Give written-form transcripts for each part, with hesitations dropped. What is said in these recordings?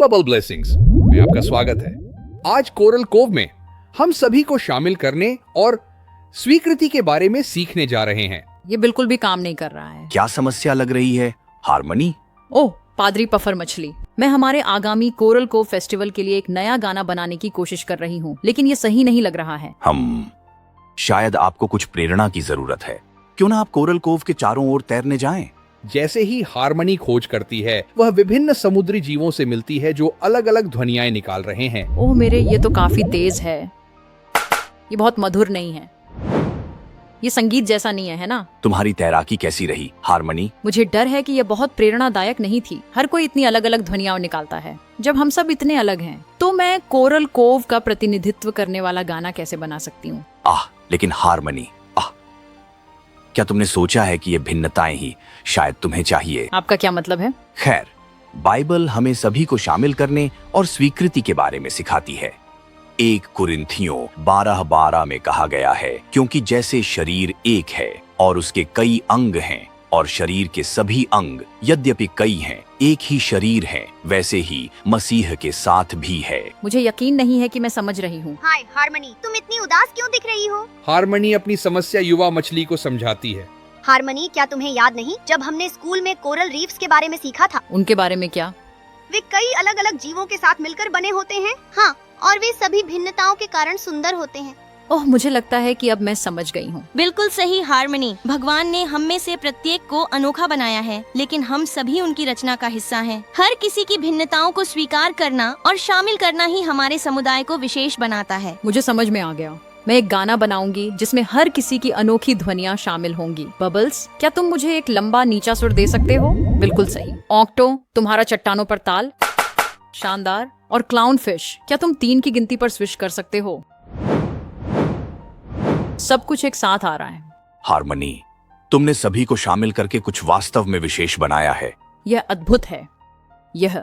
Bubble blessings में आपका स्वागत है। आज कोरल कोव में हम सभी को शामिल करने और स्वीकृति के बारे में सीखने जा रहे हैं। ये बिल्कुल भी काम नहीं कर रहा है। क्या समस्या लग रही है? हारमनी? ओह, पादरी पफर मछली। मैं हमारे आगामी कोरल कोव फेस्टिवल के लिए एक नया गाना बनाने की कोशिश कर रही हूँ, लेकिन ये सही नहीं लग रहा है। शायद आपको कुछ प्रेरणा की जरूरत है। क्यों ना आप कोरल कोव के चारों ओर तैरने जाएं? जैसे ही हारमनी खोज करती है, वह विभिन्न समुद्री जीवों से मिलती है जो अलग अलग ध्वनियाएं निकाल रहे हैं। ओह मेरे, ये तो काफी तेज है। ये बहुत मधुर नहीं है। ये संगीत जैसा नहीं है ना? तुम्हारी तैराकी कैसी रही, हारमनी? मुझे डर है कि यह बहुत प्रेरणादायक नहीं थी। हर कोई इतनी अलग अलग ध्वनियां निकालता है। जब हम सब इतने अलग हैं, तो मैं कोरल कोव का प्रतिनिधित्व करने वाला गाना कैसे बना सकती हूँ? लेकिन हारमनी, क्या तुमने सोचा है कि ये भिन्नताएं ही शायद तुम्हें चाहिए? आपका क्या मतलब है? खैर, बाइबल हमें सभी को शामिल करने और स्वीकृति के बारे में सिखाती है। 1 कुरिन्थियों 12:12 में कहा गया है, क्योंकि जैसे शरीर एक है और उसके कई अंग हैं, और शरीर के सभी अंग यद्यपि कई हैं, एक ही शरीर है, वैसे ही मसीह के साथ भी है। मुझे यकीन नहीं है कि मैं समझ रही हूँ। हाय हारमनी, तुम इतनी उदास क्यों दिख रही हो? हारमनी अपनी समस्या युवा मछली को समझाती है। हारमनी, क्या तुम्हें याद नहीं जब हमने स्कूल में कोरल रीफ्स के बारे में सीखा था? उनके बारे में क्या? वे कई अलग अलग जीवों के साथ मिलकर बने होते हैं। हाँ, और वे सभी भिन्नताओं के कारण सुंदर होते हैं। ओह, मुझे लगता है कि अब मैं समझ गई हूँ। बिल्कुल सही हारमनी। भगवान ने हम में से प्रत्येक को अनोखा बनाया है, लेकिन हम सभी उनकी रचना का हिस्सा हैं। हर किसी की भिन्नताओं को स्वीकार करना और शामिल करना ही हमारे समुदाय को विशेष बनाता है। मुझे समझ में आ गया। मैं एक गाना बनाऊंगी जिसमें हर किसी की अनोखी ध्वनियाँ शामिल होंगी। बबल्स, क्या तुम मुझे एक लंबा नीचा सुर दे सकते हो? बिल्कुल सही। ऑक्टो, तुम्हारा चट्टानों पर ताल शानदार। और क्लाउन फिश, क्या तुम 3 की गिनती पर स्विच कर सकते हो? सब कुछ एक साथ आ रहा है। हारमनी, तुमने सभी को शामिल करके कुछ वास्तव में विशेष बनाया है। यह अद्भुत है। यह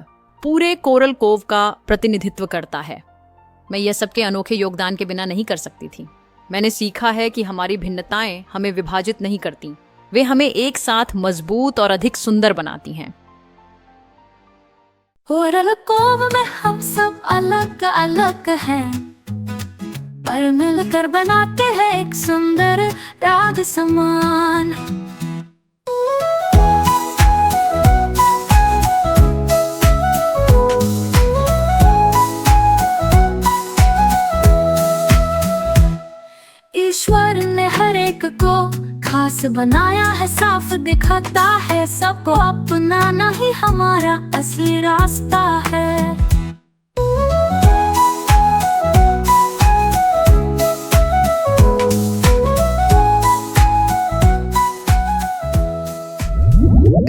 पूरे कोरल कोव का प्रतिनिधित्व करता है। मैं यह सबके अनोखे योगदान के बिना नहीं कर सकती थी। मैंने सीखा है कि हमारी भिन्नताएं हमें विभाजित नहीं करती, वे हमें एक साथ मजबूत और अधिक सुंदर बनाती हैं। कोरल कोव में हम सब अलग अलग हैं, पर मिलकर बनाते हैं एक सुंदर राग समान। ईश्वर ने हर एक को खास बनाया है, साफ दिखता है सबको अपनाना ही हमारा असली रास्ता है।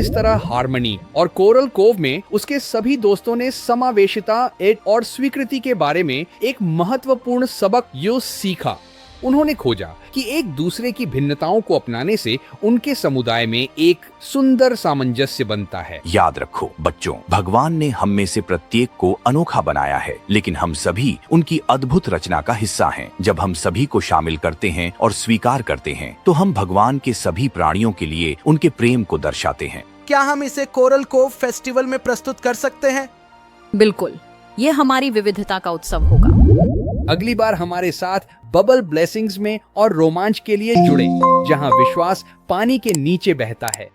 इस तरह हारमनी और कोरल कोव में उसके सभी दोस्तों ने समावेशिता और स्वीकृति के बारे में एक महत्वपूर्ण सबक सीखा। उन्होंने खोजा कि एक दूसरे की भिन्नताओं को अपनाने से उनके समुदाय में एक सुंदर सामंजस्य बनता है। याद रखो बच्चों, भगवान ने हम में से प्रत्येक को अनोखा बनाया है, लेकिन हम सभी उनकी अद्भुत रचना का हिस्सा हैं। जब हम सभी को शामिल करते हैं और स्वीकार करते हैं, तो हम भगवान के सभी प्राणियों के लिए उनके प्रेम को दर्शाते हैं। क्या हम इसे कोरल कोव फेस्टिवल में प्रस्तुत कर सकते हैं? बिल्कुल, ये हमारी विविधता का उत्सव होगा। अगली बार हमारे साथ बबल ब्लेसिंग्स में और रोमांच के लिए जुड़े, जहां विश्वास पानी के नीचे बहता है।